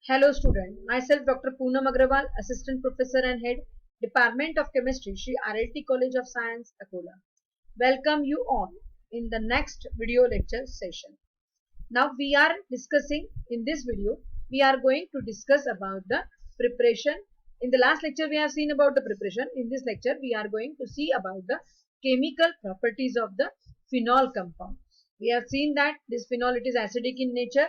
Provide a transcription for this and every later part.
Hello student, myself Dr. Poonam Agrawal, Assistant Professor and Head, Department of Chemistry, Sri RLT College of Science, Akola. Welcome you all in the next video lecture session. Now we are discussing in this video, we are going to discuss about the preparation. In the last lecture we have seen about the preparation. In this lecture we are going to see about the chemical properties of the phenol compound. We have seen that this phenol, it is acidic in nature,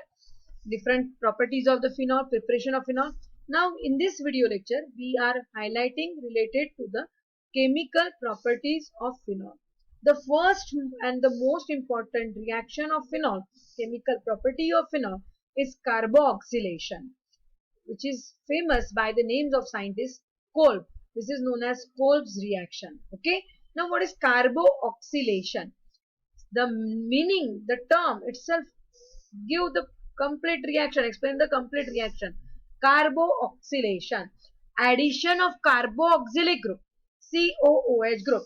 different properties of the phenol, preparation of phenol. Now in this video lecture we are highlighting related to the chemical properties of phenol. The first and the most important reaction of phenol, chemical property of phenol, is carboxylation, which is famous by the names of scientists Kolb. This is known as Kolb's reaction. Okay. Now what is carboxylation? The meaning, the term itself give the complete reaction, explain the complete reaction. Carboxylation, addition of carboxylic group, COOH group.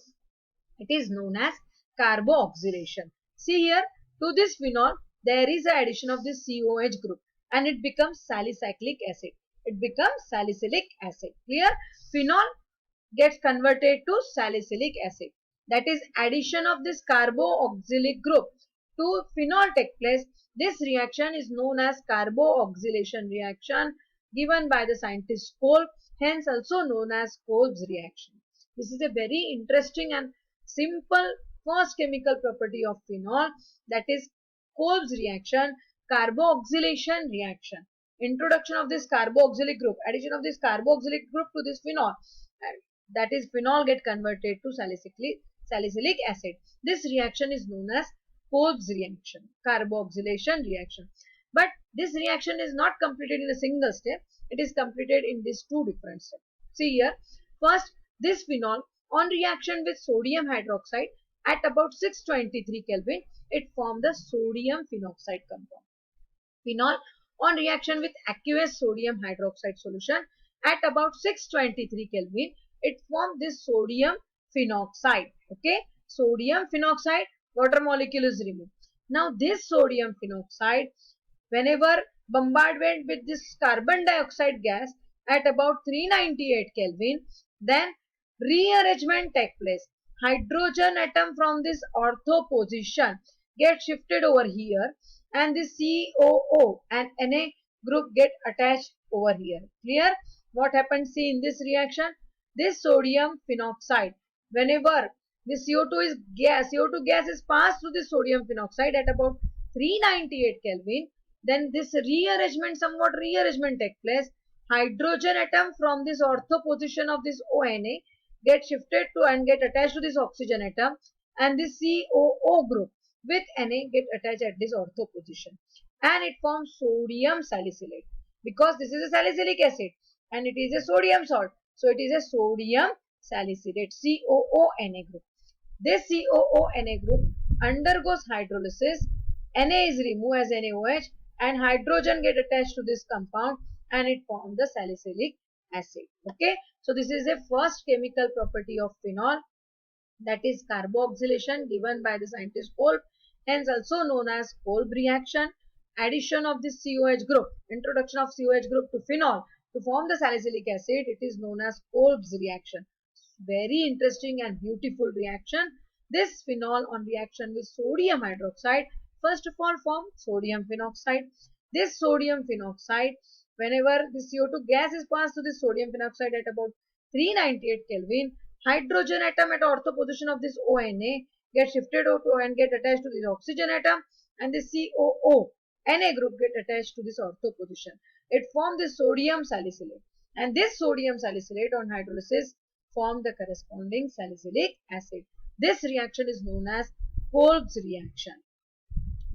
It is known as carboxylation. See here, to this phenol, there is an addition of this COH group and it becomes salicylic acid. It becomes salicylic acid. Clear? Phenol gets converted to salicylic acid. That is addition of this carboxylic group to phenol take place. This reaction is known as carboxylation reaction given by the scientist Kolb, hence also known as Kolb's reaction. This is a very interesting and simple first chemical property of phenol, that is Kolb's reaction, carboxylation reaction. Introduction of this carboxylic group, addition of this carboxylic group to this phenol, that is phenol get converted to salicylic acid. This reaction is known as Kolb's reaction, carboxylation reaction. But this reaction is not completed in a single step. It is completed in these two different steps. See here, first this phenol on reaction with sodium hydroxide at about 623 Kelvin, it formed the sodium phenoxide compound. Phenol on reaction with aqueous sodium hydroxide solution at about 623 Kelvin, it formed this sodium phenoxide. Okay, sodium phenoxide, water molecule is removed. Now this sodium phenoxide, whenever bombardment with this carbon dioxide gas at about 398 Kelvin, then rearrangement take place. Hydrogen atom from this ortho position get shifted over here and the COO and Na group get attached over here. Clear? What happens? See in this reaction, this sodium phenoxide, whenever the CO2 is gas, CO2 gas is passed through the sodium phenoxide at about 398 Kelvin, then this rearrangement, somewhat rearrangement take place. Hydrogen atom from this ortho position of this ONA get shifted to and get attached to this oxygen atom, and this COO group with Na get attached at this ortho position and it forms sodium salicylate, because this is a salicylic acid and it is a sodium salt, so it is a sodium salicylate, COO-Na group. This COO-Na group undergoes hydrolysis, Na is removed as NaOH and hydrogen get attached to this compound and it forms the salicylic acid. Okay, so this is a first chemical property of phenol, that is carboxylation given by the scientist Kolb, hence also known as Kolb reaction. Addition of this COH group, introduction of COH group to phenol to form the salicylic acid, it is known as Kolb's reaction. Very interesting and beautiful reaction. This phenol on reaction with sodium hydroxide, first of all form sodium phenoxide. This sodium phenoxide, whenever the CO2 gas is passed to the sodium phenoxide at about 398 Kelvin, hydrogen atom at ortho position of this ONA get shifted to and get attached to this oxygen atom, and the COO Na group get attached to this ortho position. It forms the sodium salicylate, and this sodium salicylate on hydrolysis form the corresponding salicylic acid. This reaction is known as Kolb's reaction.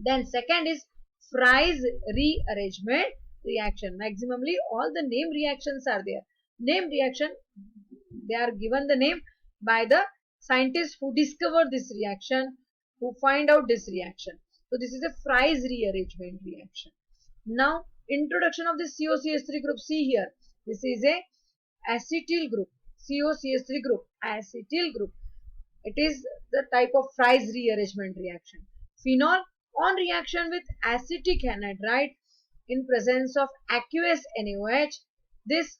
Then second is Fry's rearrangement reaction. Maximally all the name reactions are there. Name reaction, they are given the name by the scientists who discovered this reaction, who find out this reaction. So this is a Fry's rearrangement reaction. Now introduction of the COCH3 group. See here, this is a acetyl group, COCH3 group, acetyl group. It is the type of Fry's rearrangement reaction. Phenol on reaction with acetic anhydride, in presence of aqueous NaOH, this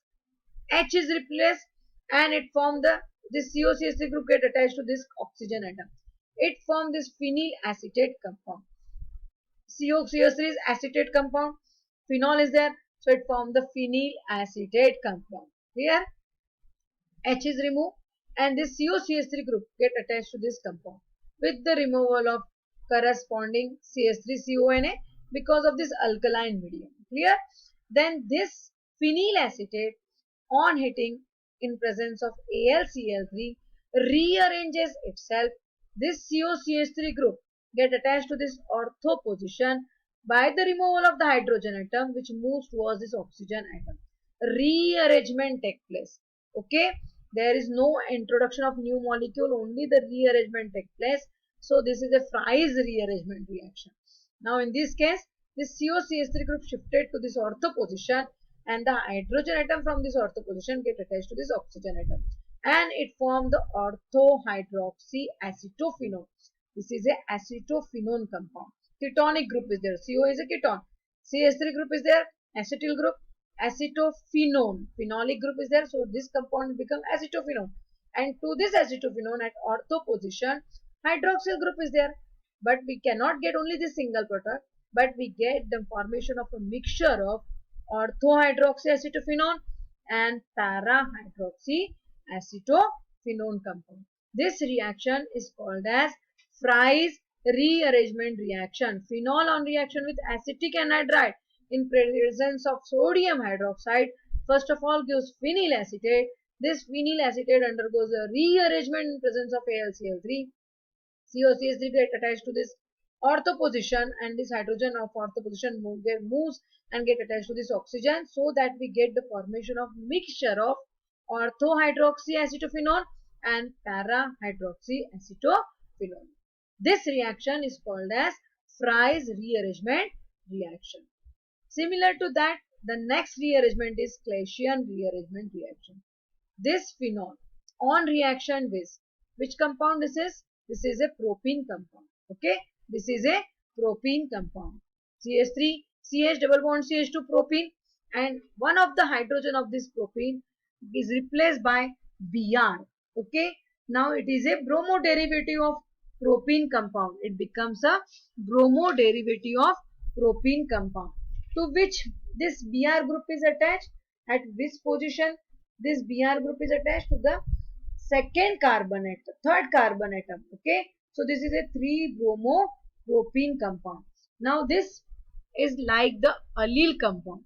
H is replaced and it form this COCH3 group get attached to this oxygen atom. It form this phenyl acetate compound. COCH3 is acetate compound. Phenol is there, so it form the phenyl acetate compound. Here H is removed and this COCH3 group get attached to this compound with the removal of corresponding CH3CONA because of this alkaline medium. Clear? Then this phenyl acetate on heating in presence of AlCl3 rearranges itself. This COCH3 group get attached to this ortho position by the removal of the hydrogen atom which moves towards this oxygen atom. Rearrangement take place. Okay, there is no introduction of new molecule, only the rearrangement take place. So this is a Fries rearrangement reaction. Now in this case, this COCH3 group shifted to this ortho position and the hydrogen atom from this ortho position get attached to this oxygen atom and it formed the orthohydroxy acetophenone. This is a acetophenone compound. Ketonic group is there. CO is a keton. CH3 group is there. Acetyl group. Acetophenone. Phenolic group is there. So this compound becomes acetophenone. And to this acetophenone at ortho position, hydroxyl group is there. But we cannot get only this single product, but we get the formation of a mixture of orthohydroxy acetophenone and para-hydroxy acetophenone compound. This reaction is called as Fries rearrangement reaction. Phenol on reaction with acetic anhydride in presence of sodium hydroxide first of all gives phenyl acetate. This phenyl acetate undergoes a rearrangement in presence of AlCl3. COCH3 get attached to this ortho position and this hydrogen of ortho position moves and get attached to this oxygen so that we get the formation of mixture of orthohydroxy acetophenone and para-hydroxy acetophenone. This reaction is called as Fries rearrangement reaction. Similar to that, the next rearrangement is Claisian rearrangement reaction. This phenol on reaction with which compound this is? This is a propene compound. Okay, this is a propene compound. CH3, CH double bond CH2 propene, and one of the hydrogen of this propene is replaced by Br. Okay, now it is a bromo derivative of propene compound. It becomes a bromo derivative of propene compound to which this Br group is attached. At this position, this Br group is attached to the second carbon atom, third carbon atom. Okay, so this is a 3-bromo propene compound. Now this is like the allyl compound.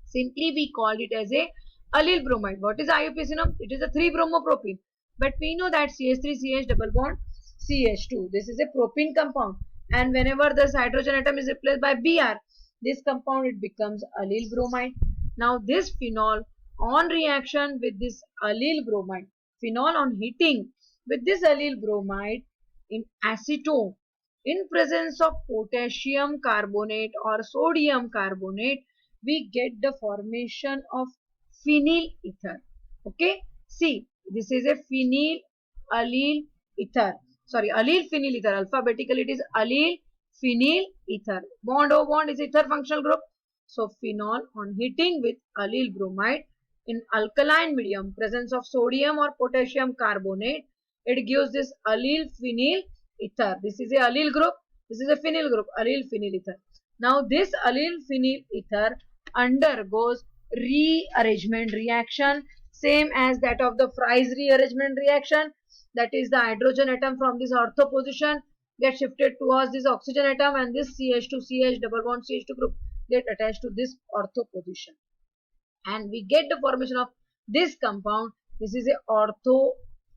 Simply we call it as a allyl bromide. What is iupacinium? It is a 3-bromo propene. But we know that CH3CH double bond CH2. This is a propene compound. And whenever this hydrogen atom is replaced by Br, this compound it becomes allyl bromide. Now this phenol on reaction with this allyl bromide, phenol on heating with this allyl bromide in acetone in presence of potassium carbonate or sodium carbonate, we get the formation of phenyl ether. Okay, see, this is a phenyl allyl ether. Sorry, allyl phenyl ether. Alphabetically, it is allyl phenyl ether. Bond O bond is ether functional group. So phenol on heating with allyl bromide in alkaline medium, presence of sodium or potassium carbonate, it gives this allyl phenyl ether. This is a allyl group. This is a phenyl group. Allyl phenyl ether. Now this allyl phenyl ether undergoes rearrangement reaction, same as that of the Fries rearrangement reaction. That is the hydrogen atom from this ortho position get shifted towards this oxygen atom and this CH2CH double bond CH2 group get attached to this ortho position. And we get the formation of this compound. This is a ortho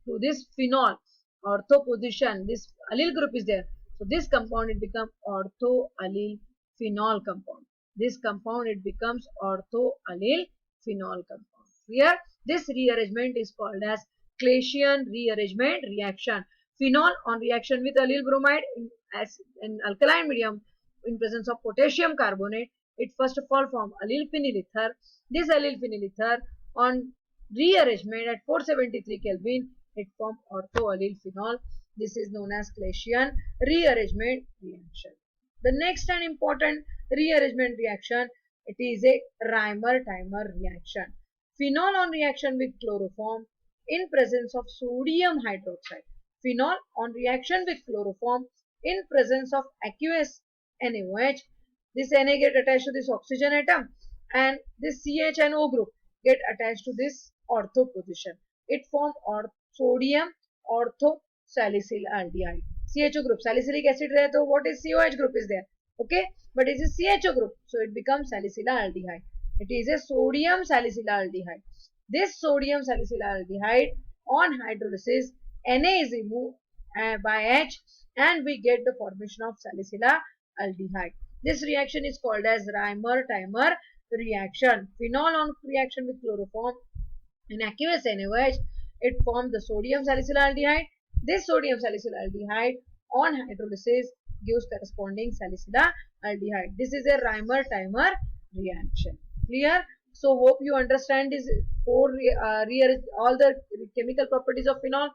to this phenol. Ortho position. This allyl group is there. So this compound it becomes ortho allyl phenol compound. This compound it becomes ortho allyl phenol compound. Here this rearrangement is called as Claisian rearrangement reaction. Phenol on reaction with allyl bromide in alkaline medium in presence of potassium carbonate, it first of all form allyl phenyl ether. This allyl phenyl ether on rearrangement at 473 Kelvin, it forms orthoallyl phenol. This is known as Claisian rearrangement reaction. The next and important rearrangement reaction It is a Reimer-Timer reaction. Phenol on reaction with chloroform in presence of sodium hydroxide. Phenol on reaction with chloroform in presence of aqueous NaOH. This Na get attached to this oxygen atom and this CH and O group get attached to this ortho position. It forms sodium orthosalicylaldehyde. CHO group, salicylic acid रहे तो what is COH group is there, okay, but it is CHO group, so it becomes salicylaldehyde. It is a sodium salicylaldehyde. This sodium salicylaldehyde on hydrolysis, Na is removed by H and we get the formation of salicylaldehyde. This reaction is called as Reimer-Timer reaction. Phenol on reaction with chloroform in aqueous NaOH, it forms the sodium salicylaldehyde. This sodium salicylaldehyde on hydrolysis gives corresponding salicylaldehyde. This is a Reimer-Timer reaction. Clear? So hope you understand this all the chemical properties of phenol,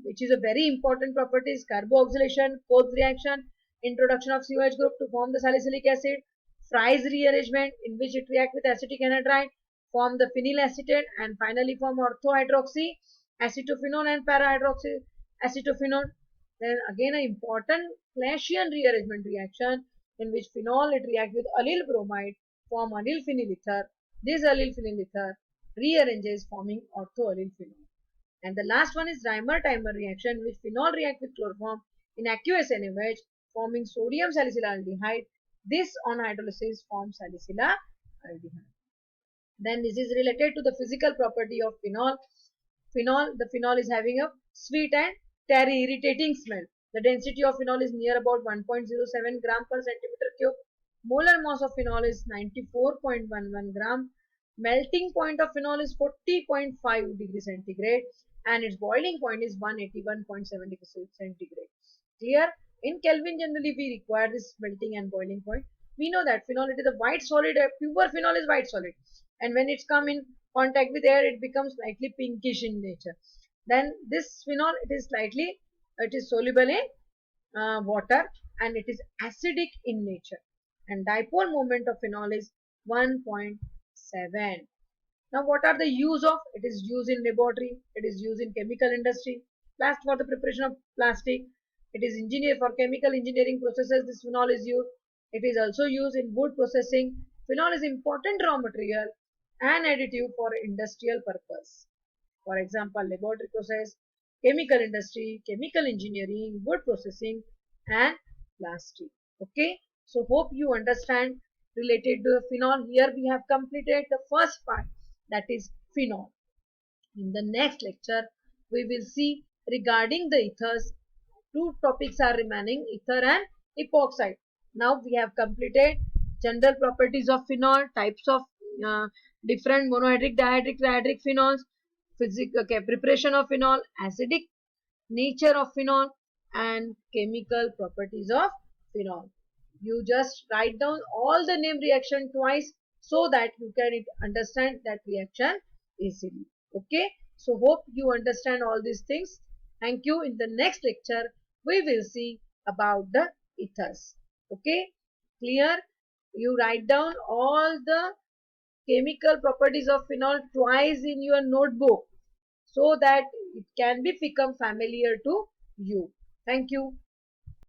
which is a very important properties: carboxylation, Kolb's reaction, introduction of COH group to form the salicylic acid, Fry's rearrangement in which it reacts with acetic anhydride, form the phenyl acetate, and finally form orthohydroxy, acetophenone and parahydroxy acetophenone. Then again an important Claisian rearrangement reaction in which phenol it reacts with allyl bromide, form allyl phenyl ether. This allyl phenyl ether rearranges forming orthoallyl phenol. And the last one is Reimer-Timer reaction, which phenol reacts with chloroform in aqueous NaOH, forming sodium salicylaldehyde. This on hydrolysis forms salicylaldehyde. Then this is related to the physical property of phenol. The phenol is having a sweet and tarry irritating smell. The density of phenol is near about 1.07 gram per centimeter cube. Molar mass of phenol is 94.11 gram. Melting point of phenol is 40.5 degrees centigrade and its boiling point is 181.7 degrees centigrade. Clear? In Kelvin generally we require this melting and boiling point. We know that phenol, it is a white solid, pure phenol is white solid, and when it's come in contact with air it becomes slightly pinkish in nature. Then this phenol, it is soluble in water and it is acidic in nature, and dipole moment of phenol is 1.7. Now what are the use of? It is used in laboratory, it is used in chemical industry, last for the preparation of plastic, it is engineered for chemical engineering processes. This phenol is used. It is also used in wood processing. Phenol is important raw material and additive for industrial purpose. For example, laboratory process, chemical industry, chemical engineering, wood processing and plastic. Okay, so hope you understand related to phenol. Here we have completed the first part, that is phenol. In the next lecture we will see regarding the ethers. Two topics are remaining, ether and epoxide. Now we have completed general properties of phenol, types of different monohydric, dihydric, trihydric phenols, preparation of phenol, acidic nature of phenol and chemical properties of phenol. You just write down all the name reaction twice so that you can understand that reaction easily. Okay, so hope you understand all these things. Thank you. In the next lecture we will see about the ethers. Okay, clear? You write down all the chemical properties of phenol twice in your notebook so that it can become familiar to you. Thank you.